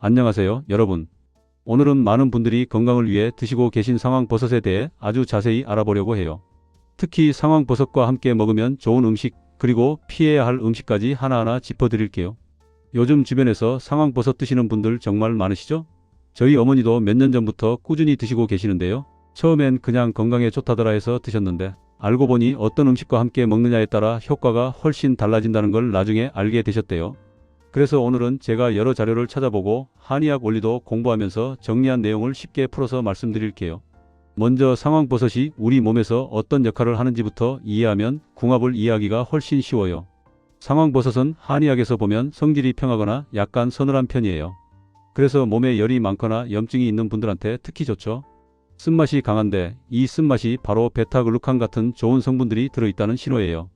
안녕하세요, 여러분. 오늘은 많은 분들이 건강을 위해 드시고 계신 상황버섯에 대해 아주 자세히 알아보려고 해요. 특히 상황버섯과 함께 먹으면 좋은 음식, 그리고 피해야 할 음식까지 하나하나 짚어드릴게요. 요즘 주변에서 상황버섯 드시는 분들 정말 많으시죠? 저희 어머니도 몇 년 전부터 꾸준히 드시고 계시는데요. 처음엔 그냥 건강에 좋다더라 해서 드셨는데 알고 보니 어떤 음식과 함께 먹느냐에 따라 효과가 훨씬 달라진다는 걸 나중에 알게 되셨대요. 그래서 오늘은 제가 여러 자료를 찾아보고 한의학 원리도 공부하면서 정리한 내용을 쉽게 풀어서 말씀드릴게요. 먼저 상황버섯이 우리 몸에서 어떤 역할을 하는지부터 이해하면 궁합을 이해하기가 훨씬 쉬워요. 상황버섯은 한의학에서 보면 성질이 평하거나 약간 서늘한 편이에요. 그래서 몸에 열이 많거나 염증이 있는 분들한테 특히 좋죠. 쓴맛이 강한데 이 쓴맛이 바로 베타글루칸 같은 좋은 성분들이 들어있다는 신호예요.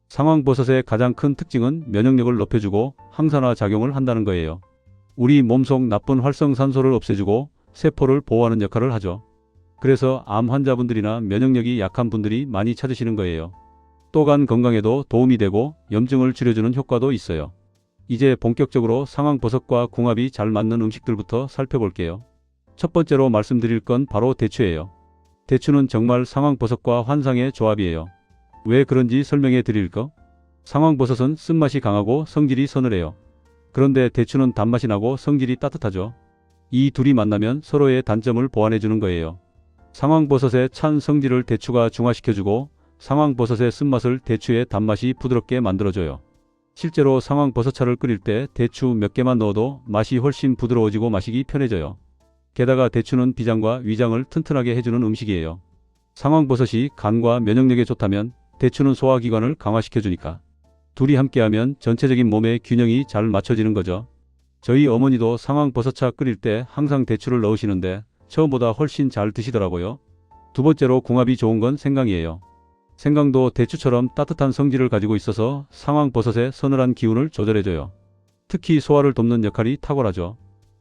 상황버섯의 가장 큰 특징은 면역력을 높여주고 항산화 작용을 한다는 거예요. 우리 몸속 나쁜 활성산소를 없애주고 세포를 보호하는 역할을 하죠. 그래서 암 환자분들이나 면역력이 약한 분들이 많이 찾으시는 거예요. 또 간 건강에도 도움이 되고 염증을 줄여주는 효과도 있어요. 이제 본격적으로 상황버섯과 궁합이 잘 맞는 음식들부터 살펴볼게요. 첫 번째로 말씀드릴 건 바로 대추예요. 대추는 정말 상황버섯과 환상의 조합이에요. 왜 그런지 설명해 드릴까? 상황버섯은 쓴맛이 강하고 성질이 서늘해요. 그런데 대추는 단맛이 나고 성질이 따뜻하죠. 이 둘이 만나면 서로의 단점을 보완해 주는 거예요. 상황버섯의 찬 성질을 대추가 중화시켜주고 상황버섯의 쓴맛을 대추의 단맛이 부드럽게 만들어줘요. 실제로 상황버섯차를 끓일 때 대추 몇 개만 넣어도 맛이 훨씬 부드러워지고 마시기 편해져요. 게다가 대추는 비장과 위장을 튼튼하게 해주는 음식이에요. 상황버섯이 간과 면역력에 좋다면 대추는 소화기관을 강화시켜주니까 둘이 함께하면 전체적인 몸의 균형이 잘 맞춰지는 거죠. 저희 어머니도 상황버섯차 끓일 때 항상 대추를 넣으시는데 처음보다 훨씬 잘 드시더라고요. 두 번째로 궁합이 좋은 건 생강이에요. 생강도 대추처럼 따뜻한 성질을 가지고 있어서 상황버섯의 서늘한 기운을 조절해줘요. 특히 소화를 돕는 역할이 탁월하죠.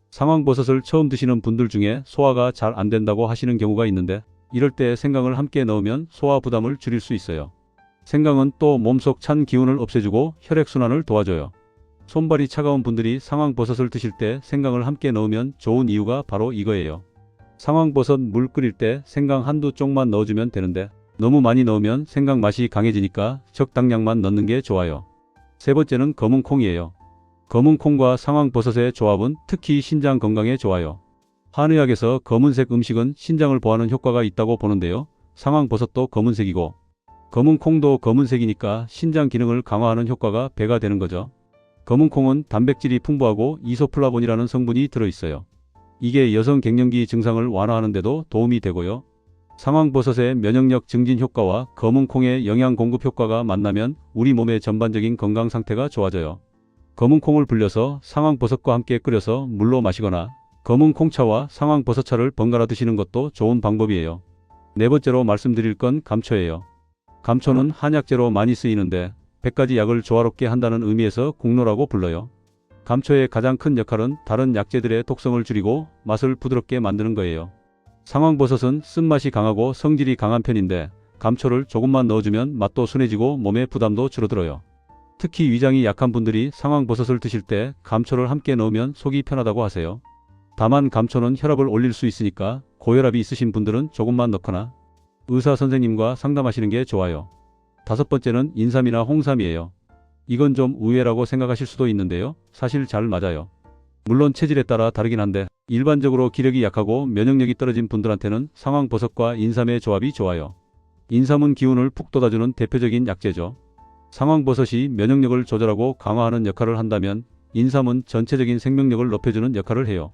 상황버섯을 처음 드시는 분들 중에 소화가 잘 안 된다고 하시는 경우가 있는데 이럴 때 생강을 함께 넣으면 소화 부담을 줄일 수 있어요. 생강은 또 몸속 찬 기운을 없애주고 혈액순환을 도와줘요. 손발이 차가운 분들이 상황버섯을 드실 때 생강을 함께 넣으면 좋은 이유가 바로 이거예요. 상황버섯 물 끓일 때 생강 한두 쪽만 넣어주면 되는데 너무 많이 넣으면 생강 맛이 강해지니까 적당량만 넣는 게 좋아요. 세 번째는 검은콩이에요. 검은콩과 상황버섯의 조합은 특히 신장 건강에 좋아요. 한의학에서 검은색 음식은 신장을 보호하는 효과가 있다고 보는데요. 상황버섯도 검은색이고 검은콩도 검은색이니까 신장 기능을 강화하는 효과가 배가 되는 거죠. 검은콩은 단백질이 풍부하고 이소플라본이라는 성분이 들어있어요. 이게 여성 갱년기 증상을 완화하는 데도 도움이 되고요. 상황버섯의 면역력 증진 효과와 검은콩의 영양 공급 효과가 만나면 우리 몸의 전반적인 건강 상태가 좋아져요. 검은콩을 불려서 상황버섯과 함께 끓여서 물로 마시거나 검은콩차와 상황버섯차를 번갈아 드시는 것도 좋은 방법이에요. 네 번째로 말씀드릴 건 감초예요. 감초는 한약재로 많이 쓰이는데 100가지 약을 조화롭게 한다는 의미에서 국노라고 불러요. 감초의 가장 큰 역할은 다른 약재들의 독성을 줄이고 맛을 부드럽게 만드는 거예요. 상황버섯은 쓴맛이 강하고 성질이 강한 편인데 감초를 조금만 넣어주면 맛도 순해지고 몸의 부담도 줄어들어요. 특히 위장이 약한 분들이 상황버섯을 드실 때 감초를 함께 넣으면 속이 편하다고 하세요. 다만 감초는 혈압을 올릴 수 있으니까 고혈압이 있으신 분들은 조금만 넣거나 의사 선생님과 상담하시는 게 좋아요. 다섯 번째는 인삼이나 홍삼이에요. 이건 좀 의외라고 생각하실 수도 있는데요. 사실 잘 맞아요. 물론 체질에 따라 다르긴 한데 일반적으로 기력이 약하고 면역력이 떨어진 분들한테는 상황버섯과 인삼의 조합이 좋아요. 인삼은 기운을 푹 돋아주는 대표적인 약재죠. 상황버섯이 면역력을 조절하고 강화하는 역할을 한다면 인삼은 전체적인 생명력을 높여주는 역할을 해요.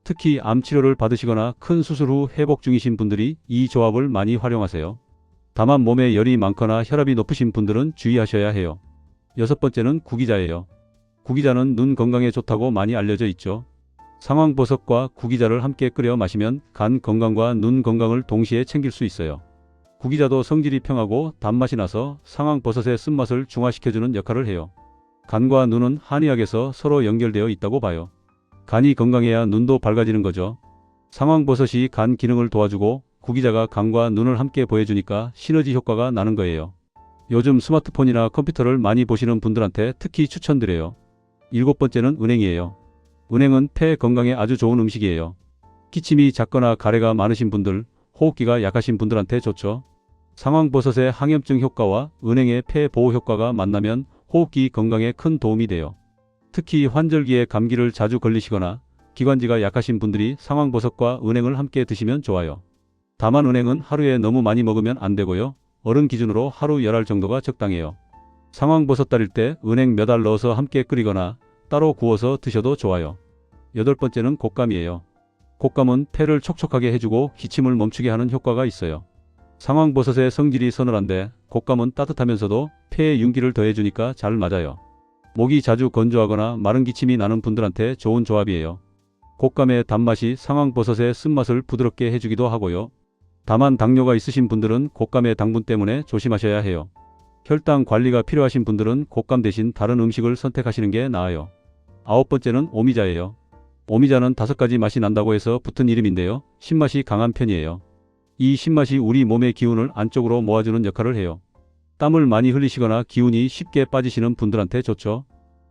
특히 암 치료를 받으시거나 큰 수술 후 회복 중이신 분들이 이 조합을 많이 활용하세요. 다만 몸에 열이 많거나 혈압이 높으신 분들은 주의하셔야 해요. 여섯 번째는 구기자예요. 구기자는 눈 건강에 좋다고 많이 알려져 있죠. 상황버섯과 구기자를 함께 끓여 마시면 간 건강과 눈 건강을 동시에 챙길 수 있어요. 구기자도 성질이 평하고 단맛이 나서 상황버섯의 쓴맛을 중화시켜주는 역할을 해요. 간과 눈은 한의학에서 서로 연결되어 있다고 봐요. 간이 건강해야 눈도 밝아지는 거죠. 상황버섯이 간 기능을 도와주고 구기자가 간과 눈을 함께 보여주니까 시너지 효과가 나는 거예요. 요즘 스마트폰이나 컴퓨터를 많이 보시는 분들한테 특히 추천드려요. 일곱 번째는 은행이에요. 은행은 폐 건강에 아주 좋은 음식이에요. 기침이 잦거나 가래가 많으신 분들, 호흡기가 약하신 분들한테 좋죠. 상황버섯의 항염증 효과와 은행의 폐 보호 효과가 만나면 호흡기 건강에 큰 도움이 돼요. 특히 환절기에 감기를 자주 걸리시거나 기관지가 약하신 분들이 상황버섯과 은행을 함께 드시면 좋아요. 다만 은행은 하루에 너무 많이 먹으면 안 되고요. 어른 기준으로 하루 10알 정도가 적당해요. 상황버섯 다릴 때 은행 몇 알 넣어서 함께 끓이거나 따로 구워서 드셔도 좋아요. 여덟 번째는 곶감이에요. 곶감은 폐를 촉촉하게 해주고 기침을 멈추게 하는 효과가 있어요. 상황버섯의 성질이 서늘한데 곶감은 따뜻하면서도 폐에 윤기를 더해주니까 잘 맞아요. 목이 자주 건조하거나 마른 기침이 나는 분들한테 좋은 조합이에요. 곶감의 단맛이 상황버섯의 쓴맛을 부드럽게 해주기도 하고요. 다만 당뇨가 있으신 분들은 곶감의 당분 때문에 조심하셔야 해요. 혈당 관리가 필요하신 분들은 곶감 대신 다른 음식을 선택하시는 게 나아요. 아홉 번째는 오미자예요. 오미자는 5가지 맛이 난다고 해서 붙은 이름인데요. 신맛이 강한 편이에요. 이 신맛이 우리 몸의 기운을 안쪽으로 모아주는 역할을 해요. 땀을 많이 흘리시거나 기운이 쉽게 빠지시는 분들한테 좋죠.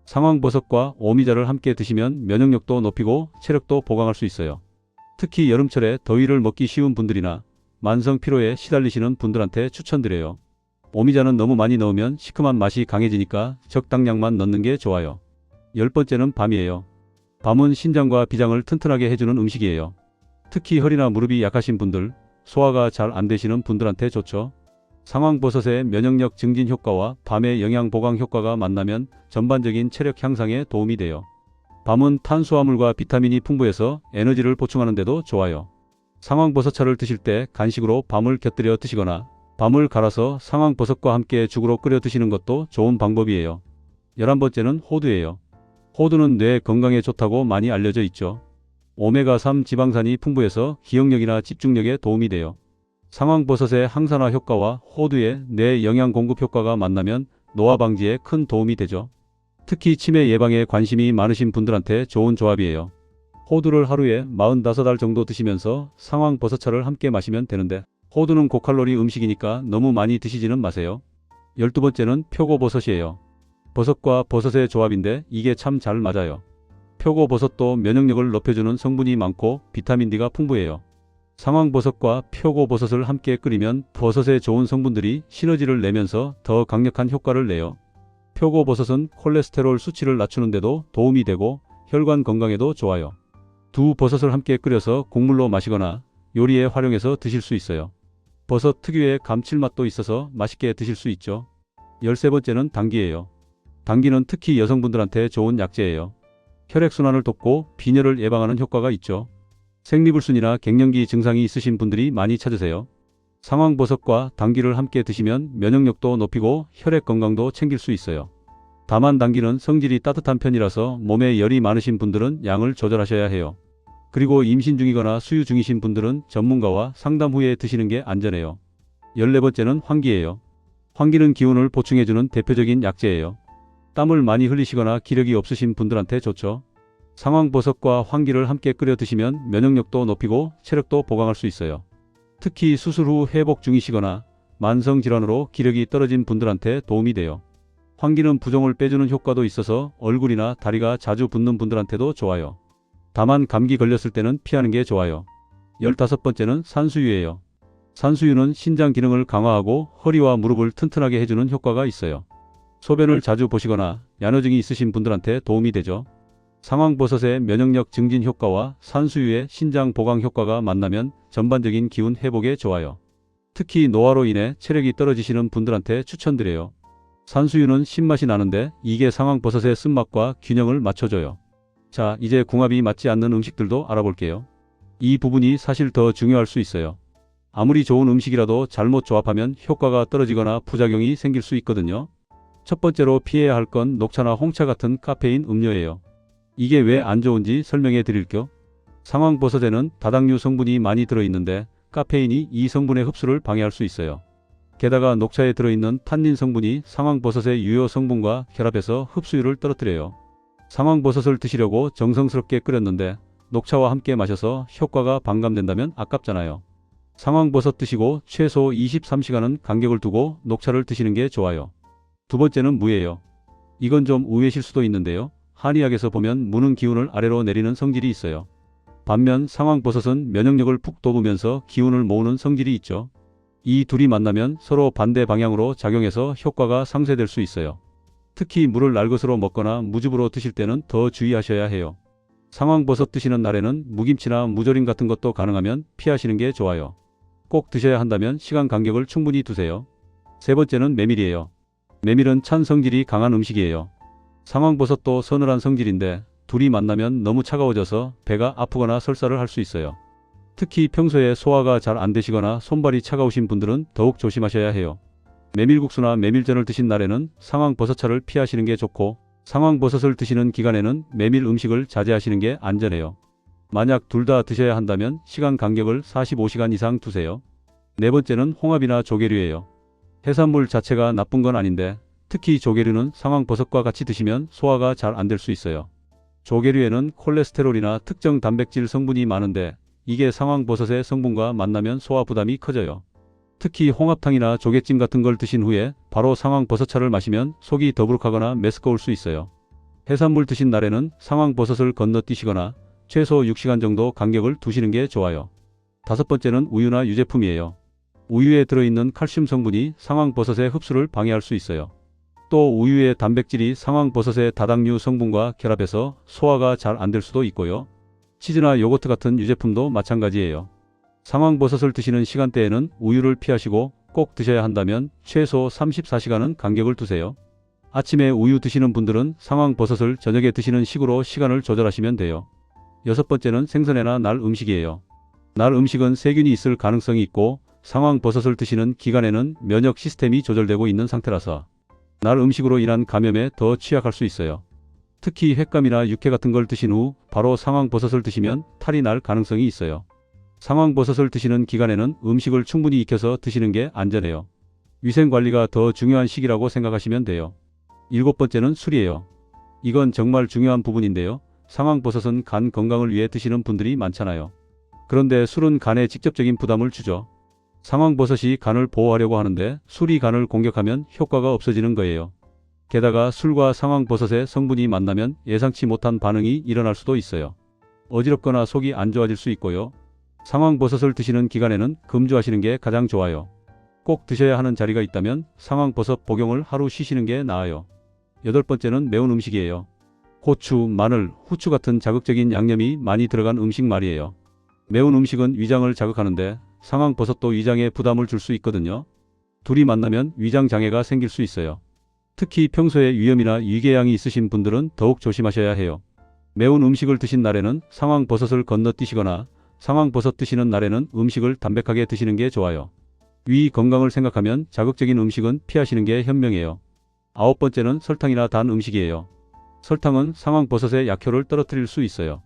상황버섯과 오미자를 함께 드시면 면역력도 높이고 체력도 보강할 수 있어요. 특히 여름철에 더위를 먹기 쉬운 분들이나 만성 피로에 시달리시는 분들한테 추천드려요. 오미자는 너무 많이 넣으면 시큼한 맛이 강해지니까 적당량만 넣는 게 좋아요. 열 번째는 밤이에요. 밤은 신장과 비장을 튼튼하게 해주는 음식이에요. 특히 허리나 무릎이 약하신 분들, 소화가 잘 안 되시는 분들한테 좋죠. 상황버섯의 면역력 증진 효과와 밤의 영양 보강 효과가 만나면 전반적인 체력 향상에 도움이 돼요. 밤은 탄수화물과 비타민이 풍부해서 에너지를 보충하는 데도 좋아요. 상황버섯차를 드실 때 간식으로 밤을 곁들여 드시거나 밤을 갈아서 상황버섯과 함께 죽으로 끓여 드시는 것도 좋은 방법이에요. 11번째는 호두예요. 호두는 뇌 건강에 좋다고 많이 알려져 있죠. 오메가3 지방산이 풍부해서 기억력이나 집중력에 도움이 돼요. 상황버섯의 항산화 효과와 호두의 뇌 영양 공급 효과가 만나면 노화 방지에 큰 도움이 되죠. 특히 치매 예방에 관심이 많으신 분들한테 좋은 조합이에요. 호두를 하루에 45알 정도 드시면서 상황버섯차를 함께 마시면 되는데 호두는 고칼로리 음식이니까 너무 많이 드시지는 마세요. 12번째는 표고버섯이에요. 버섯과 버섯의 조합인데 이게 참 잘 맞아요. 표고버섯도 면역력을 높여주는 성분이 많고 비타민 D가 풍부해요. 상황버섯과 표고버섯을 함께 끓이면 버섯의 좋은 성분들이 시너지를 내면서 더 강력한 효과를 내요. 표고버섯은 콜레스테롤 수치를 낮추는 데도 도움이 되고 혈관 건강에도 좋아요. 두 버섯을 함께 끓여서 국물로 마시거나 요리에 활용해서 드실 수 있어요. 버섯 특유의 감칠맛도 있어서 맛있게 드실 수 있죠. 13번째는 당귀예요. 당귀는 특히 여성분들한테 좋은 약재예요. 혈액순환을 돕고 빈혈을 예방하는 효과가 있죠. 생리불순이나 갱년기 증상이 있으신 분들이 많이 찾으세요. 상황버섯과 당귀를 함께 드시면 면역력도 높이고 혈액 건강도 챙길 수 있어요. 다만 당귀는 성질이 따뜻한 편이라서 몸에 열이 많으신 분들은 양을 조절하셔야 해요. 그리고 임신 중이거나 수유 중이신 분들은 전문가와 상담 후에 드시는 게 안전해요. 14번째는 황기예요. 황기는 기운을 보충해주는 대표적인 약재예요. 땀을 많이 흘리시거나 기력이 없으신 분들한테 좋죠. 상황버섯과 황기를 함께 끓여 드시면 면역력도 높이고 체력도 보강할 수 있어요. 특히 수술 후 회복 중이시거나 만성질환으로 기력이 떨어진 분들한테 도움이 돼요. 황기는 부종을 빼주는 효과도 있어서 얼굴이나 다리가 자주 붓는 분들한테도 좋아요. 다만 감기 걸렸을 때는 피하는 게 좋아요. 15번째는 산수유예요. 산수유는 신장 기능을 강화하고 허리와 무릎을 튼튼하게 해주는 효과가 있어요. 소변을 자주 보시거나 야뇨증이 있으신 분들한테 도움이 되죠. 상황버섯의 면역력 증진 효과와 산수유의 신장 보강 효과가 만나면 전반적인 기운 회복에 좋아요. 특히 노화로 인해 체력이 떨어지시는 분들한테 추천드려요. 산수유는 신맛이 나는데 이게 상황버섯의 쓴맛과 균형을 맞춰줘요. 자, 이제 궁합이 맞지 않는 음식들도 알아볼게요. 이 부분이 사실 더 중요할 수 있어요. 아무리 좋은 음식이라도 잘못 조합하면 효과가 떨어지거나 부작용이 생길 수 있거든요. 첫 번째로 피해야 할 건 녹차나 홍차 같은 카페인 음료예요. 이게 왜 안 좋은지 설명해 드릴게요. 상황버섯에는 다당류 성분이 많이 들어있는데 카페인이 이 성분의 흡수를 방해할 수 있어요. 게다가 녹차에 들어있는 탄닌 성분이 상황버섯의 유효 성분과 결합해서 흡수율을 떨어뜨려요. 상황버섯을 드시려고 정성스럽게 끓였는데 녹차와 함께 마셔서 효과가 반감된다면 아깝잖아요. 상황버섯 드시고 최소 23시간은 간격을 두고 녹차를 드시는 게 좋아요. 두 번째는 무예요. 이건 좀 의외실 수도 있는데요. 한의학에서 보면 무는 기운을 아래로 내리는 성질이 있어요. 반면 상황버섯은 면역력을 푹 돋우면서 기운을 모으는 성질이 있죠. 이 둘이 만나면 서로 반대 방향으로 작용해서 효과가 상쇄될 수 있어요. 특히 물을 날것으로 먹거나 무즙으로 드실 때는 더 주의하셔야 해요. 상황버섯 드시는 날에는 무김치나 무조림 같은 것도 가능하면 피하시는 게 좋아요. 꼭 드셔야 한다면 시간 간격을 충분히 두세요. 세 번째는 메밀이에요. 메밀은 찬 성질이 강한 음식이에요. 상황버섯도 서늘한 성질인데 둘이 만나면 너무 차가워져서 배가 아프거나 설사를 할 수 있어요. 특히 평소에 소화가 잘 안 되시거나 손발이 차가우신 분들은 더욱 조심하셔야 해요. 메밀국수나 메밀전을 드신 날에는 상황버섯차를 피하시는 게 좋고, 상황버섯을 드시는 기간에는 메밀 음식을 자제하시는 게 안전해요. 만약 둘 다 드셔야 한다면 시간 간격을 45시간 이상 두세요. 네 번째는 홍합이나 조개류예요. 해산물 자체가 나쁜 건 아닌데 특히 조개류는 상황버섯과 같이 드시면 소화가 잘 안 될 수 있어요. 조개류에는 콜레스테롤이나 특정 단백질 성분이 많은데 이게 상황버섯의 성분과 만나면 소화 부담이 커져요. 특히 홍합탕이나 조개찜 같은 걸 드신 후에 바로 상황버섯차를 마시면 속이 더부룩하거나 메스꺼울 수 있어요. 해산물 드신 날에는 상황버섯을 건너뛰시거나 최소 6시간 정도 간격을 두시는 게 좋아요. 다섯 번째는 우유나 유제품이에요. 우유에 들어있는 칼슘 성분이 상황버섯의 흡수를 방해할 수 있어요. 또 우유의 단백질이 상황버섯의 다당류 성분과 결합해서 소화가 잘 안 될 수도 있고요. 치즈나 요거트 같은 유제품도 마찬가지예요. 상황버섯을 드시는 시간대에는 우유를 피하시고 꼭 드셔야 한다면 최소 34시간은 간격을 두세요. 아침에 우유 드시는 분들은 상황버섯을 저녁에 드시는 식으로 시간을 조절하시면 돼요. 여섯 번째는 생선회나 날 음식이에요. 날 음식은 세균이 있을 가능성이 있고 상황버섯을 드시는 기간에는 면역 시스템이 조절되고 있는 상태라서 날 음식으로 인한 감염에 더 취약할 수 있어요. 특히 횟감이나 육회 같은 걸 드신 후 바로 상황버섯을 드시면 탈이 날 가능성이 있어요. 상황버섯을 드시는 기간에는 음식을 충분히 익혀서 드시는 게 안전해요. 위생관리가 더 중요한 시기라고 생각하시면 돼요. 일곱 번째는 술이에요. 이건 정말 중요한 부분인데요. 상황버섯은 간 건강을 위해 드시는 분들이 많잖아요. 그런데 술은 간에 직접적인 부담을 주죠. 상황버섯이 간을 보호하려고 하는데 술이 간을 공격하면 효과가 없어지는 거예요. 게다가 술과 상황버섯의 성분이 만나면 예상치 못한 반응이 일어날 수도 있어요. 어지럽거나 속이 안 좋아질 수 있고요. 상황버섯을 드시는 기간에는 금주하시는 게 가장 좋아요. 꼭 드셔야 하는 자리가 있다면 상황버섯 복용을 하루 쉬시는 게 나아요. 여덟 번째는 매운 음식이에요. 고추, 마늘, 후추 같은 자극적인 양념이 많이 들어간 음식 말이에요. 매운 음식은 위장을 자극하는데 상황버섯도 위장에 부담을 줄 수 있거든요. 둘이 만나면 위장 장애가 생길 수 있어요. 특히 평소에 위염이나 위궤양이 있으신 분들은 더욱 조심하셔야 해요. 매운 음식을 드신 날에는 상황버섯을 건너뛰시거나 상황버섯 드시는 날에는 음식을 담백하게 드시는 게 좋아요. 위 건강을 생각하면 자극적인 음식은 피하시는 게 현명해요. 아홉 번째는 설탕이나 단 음식이에요. 설탕은 상황버섯의 약효를 떨어뜨릴 수 있어요.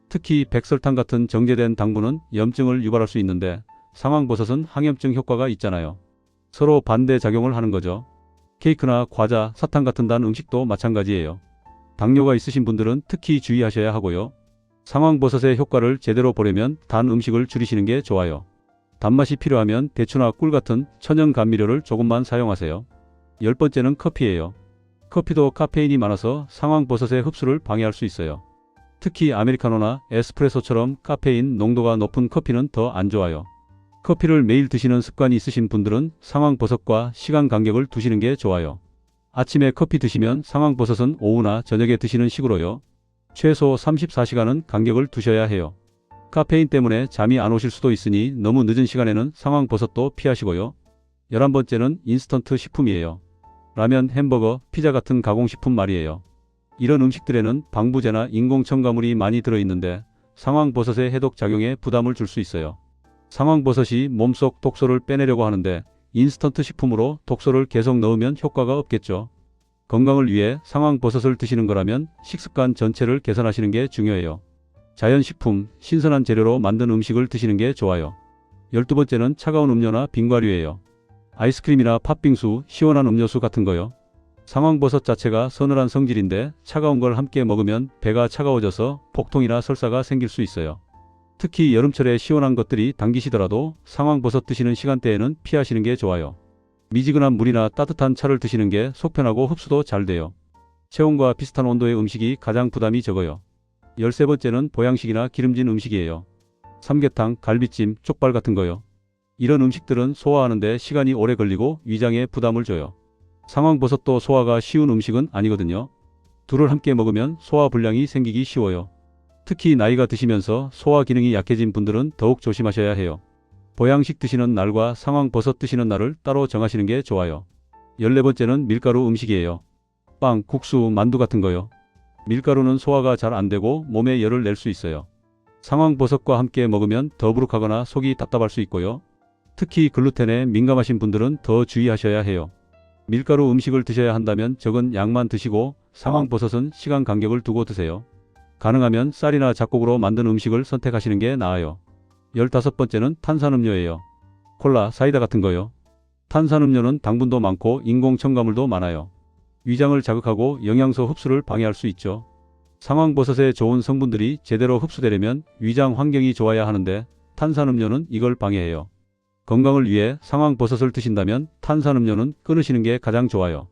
특히 백설탕 같은 정제된 당분은 염증을 유발할 수 있는데 상황버섯은 항염증 효과가 있잖아요. 서로 반대 작용을 하는 거죠. 케이크나 과자, 사탕 같은 단 음식도 마찬가지예요. 당뇨가 있으신 분들은 특히 주의하셔야 하고요. 상황버섯의 효과를 제대로 보려면 단 음식을 줄이시는 게 좋아요. 단맛이 필요하면 대추나 꿀 같은 천연 감미료를 조금만 사용하세요. 열 번째는 커피예요. 커피도 카페인이 많아서 상황버섯의 흡수를 방해할 수 있어요. 특히 아메리카노나 에스프레소처럼 카페인 농도가 높은 커피는 더 안 좋아요. 커피를 매일 드시는 습관이 있으신 분들은 상황버섯과 시간 간격을 두시는 게 좋아요. 아침에 커피 드시면 상황버섯은 오후나 저녁에 드시는 식으로요. 최소 34시간은 간격을 두셔야 해요. 카페인 때문에 잠이 안 오실 수도 있으니 너무 늦은 시간에는 상황버섯도 피하시고요. 11번째는 인스턴트 식품이에요. 라면, 햄버거, 피자 같은 가공식품 말이에요. 이런 음식들에는 방부제나 인공첨가물이 많이 들어있는데 상황버섯의 해독작용에 부담을 줄 수 있어요. 상황버섯이 몸속 독소를 빼내려고 하는데 인스턴트 식품으로 독소를 계속 넣으면 효과가 없겠죠. 건강을 위해 상황버섯을 드시는 거라면 식습관 전체를 개선하시는 게 중요해요. 자연식품, 신선한 재료로 만든 음식을 드시는 게 좋아요. 12번째는 차가운 음료나 빙과류예요. 아이스크림이나 팥빙수, 시원한 음료수 같은 거요. 상황버섯 자체가 서늘한 성질인데 차가운 걸 함께 먹으면 배가 차가워져서 복통이나 설사가 생길 수 있어요. 특히 여름철에 시원한 것들이 당기시더라도 상황버섯 드시는 시간대에는 피하시는 게 좋아요. 미지근한 물이나 따뜻한 차를 드시는 게 속편하고 흡수도 잘 돼요. 체온과 비슷한 온도의 음식이 가장 부담이 적어요. 13번째는 보양식이나 기름진 음식이에요. 삼계탕, 갈비찜, 족발 같은 거요. 이런 음식들은 소화하는데 시간이 오래 걸리고 위장에 부담을 줘요. 상황버섯도 소화가 쉬운 음식은 아니거든요. 둘을 함께 먹으면 소화 불량이 생기기 쉬워요. 특히 나이가 드시면서 소화 기능이 약해진 분들은 더욱 조심하셔야 해요. 보양식 드시는 날과 상황버섯 드시는 날을 따로 정하시는 게 좋아요. 14번째는 밀가루 음식이에요. 빵, 국수, 만두 같은 거요. 밀가루는 소화가 잘 안 되고 몸에 열을 낼 수 있어요. 상황버섯과 함께 먹으면 더부룩하거나 속이 답답할 수 있고요. 특히 글루텐에 민감하신 분들은 더 주의하셔야 해요. 밀가루 음식을 드셔야 한다면 적은 양만 드시고 상황버섯은 시간 간격을 두고 드세요. 가능하면 쌀이나 잡곡으로 만든 음식을 선택하시는 게 나아요. 15번째는 탄산음료예요. 콜라, 사이다 같은 거요. 탄산음료는 당분도 많고 인공 첨가물도 많아요. 위장을 자극하고 영양소 흡수를 방해할 수 있죠. 상황버섯의 좋은 성분들이 제대로 흡수되려면 위장 환경이 좋아야 하는데 탄산음료는 이걸 방해해요. 건강을 위해 상황버섯을 드신다면 탄산음료는 끊으시는 게 가장 좋아요.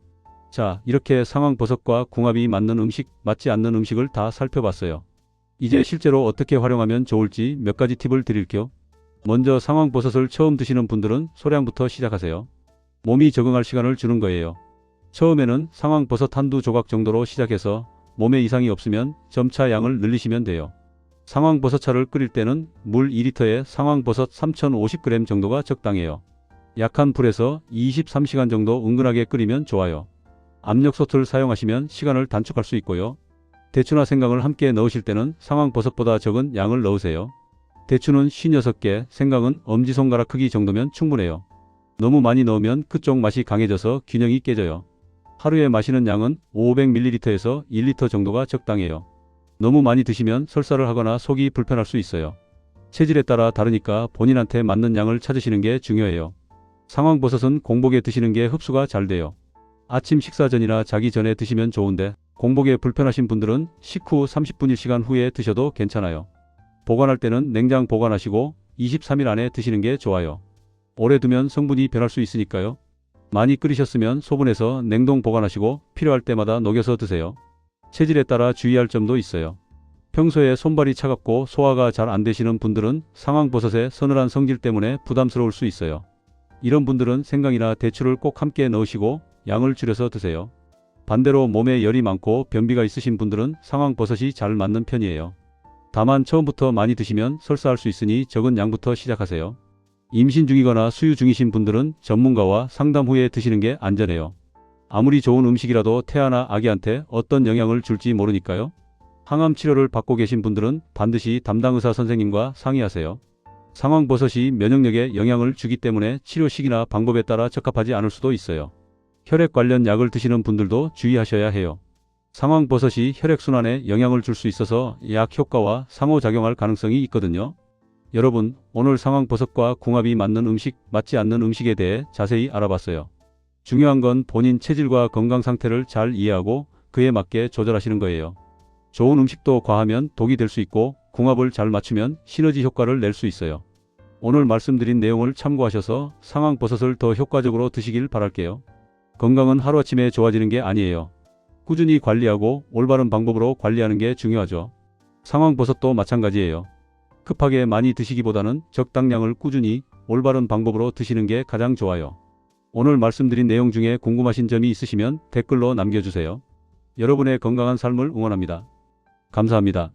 자, 이렇게 상황버섯과 궁합이 맞는 음식, 맞지 않는 음식을 다 살펴봤어요. 이제 실제로 어떻게 활용하면 좋을지 몇 가지 팁을 드릴게요. 먼저 상황버섯을 처음 드시는 분들은 소량부터 시작하세요. 몸이 적응할 시간을 주는 거예요. 처음에는 상황버섯 한두 조각 정도로 시작해서 몸에 이상이 없으면 점차 양을 늘리시면 돼요. 상황버섯차를 끓일 때는 물 2리터에 상황버섯 3050g 정도가 적당해요. 약한 불에서 23시간 정도 은근하게 끓이면 좋아요. 압력솥을 사용하시면 시간을 단축할 수 있고요. 대추나 생강을 함께 넣으실 때는 상황버섯보다 적은 양을 넣으세요. 대추는 56개, 생강은 엄지손가락 크기 정도면 충분해요. 너무 많이 넣으면 그쪽 맛이 강해져서 균형이 깨져요. 하루에 마시는 양은 500ml에서 1리터 정도가 적당해요. 너무 많이 드시면 설사를 하거나 속이 불편할 수 있어요. 체질에 따라 다르니까 본인한테 맞는 양을 찾으시는 게 중요해요. 상황버섯은 공복에 드시는 게 흡수가 잘 돼요. 아침 식사 전이나 자기 전에 드시면 좋은데 공복에 불편하신 분들은 식후 30분일 후에 드셔도 괜찮아요. 보관할 때는 냉장 보관하시고 23일 안에 드시는 게 좋아요. 오래 두면 성분이 변할 수 있으니까요. 많이 끓이셨으면 소분해서 냉동 보관하시고 필요할 때마다 녹여서 드세요. 체질에 따라 주의할 점도 있어요. 평소에 손발이 차갑고 소화가 잘 안 되시는 분들은 상황버섯의 서늘한 성질 때문에 부담스러울 수 있어요. 이런 분들은 생강이나 대추를 꼭 함께 넣으시고 양을 줄여서 드세요. 반대로 몸에 열이 많고 변비가 있으신 분들은 상황버섯이 잘 맞는 편이에요. 다만 처음부터 많이 드시면 설사할 수 있으니 적은 양부터 시작하세요. 임신 중이거나 수유 중이신 분들은 전문가와 상담 후에 드시는 게 안전해요. 아무리 좋은 음식이라도 태아나 아기한테 어떤 영향을 줄지 모르니까요. 항암 치료를 받고 계신 분들은 반드시 담당 의사 선생님과 상의하세요. 상황버섯이 면역력에 영향을 주기 때문에 치료 시기나 방법에 따라 적합하지 않을 수도 있어요. 혈액 관련 약을 드시는 분들도 주의하셔야 해요. 상황버섯이 혈액순환에 영향을 줄 수 있어서 약 효과와 상호작용할 가능성이 있거든요. 여러분, 오늘 상황버섯과 궁합이 맞는 음식, 맞지 않는 음식에 대해 자세히 알아봤어요. 중요한 건 본인 체질과 건강 상태를 잘 이해하고 그에 맞게 조절하시는 거예요. 좋은 음식도 과하면 독이 될 수 있고 궁합을 잘 맞추면 시너지 효과를 낼 수 있어요. 오늘 말씀드린 내용을 참고하셔서 상황버섯을 더 효과적으로 드시길 바랄게요. 건강은 하루아침에 좋아지는 게 아니에요. 꾸준히 관리하고 올바른 방법으로 관리하는 게 중요하죠. 상황버섯도 마찬가지예요. 급하게 많이 드시기보다는 적당량을 꾸준히 올바른 방법으로 드시는 게 가장 좋아요. 오늘 말씀드린 내용 중에 궁금하신 점이 있으시면 댓글로 남겨주세요. 여러분의 건강한 삶을 응원합니다. 감사합니다.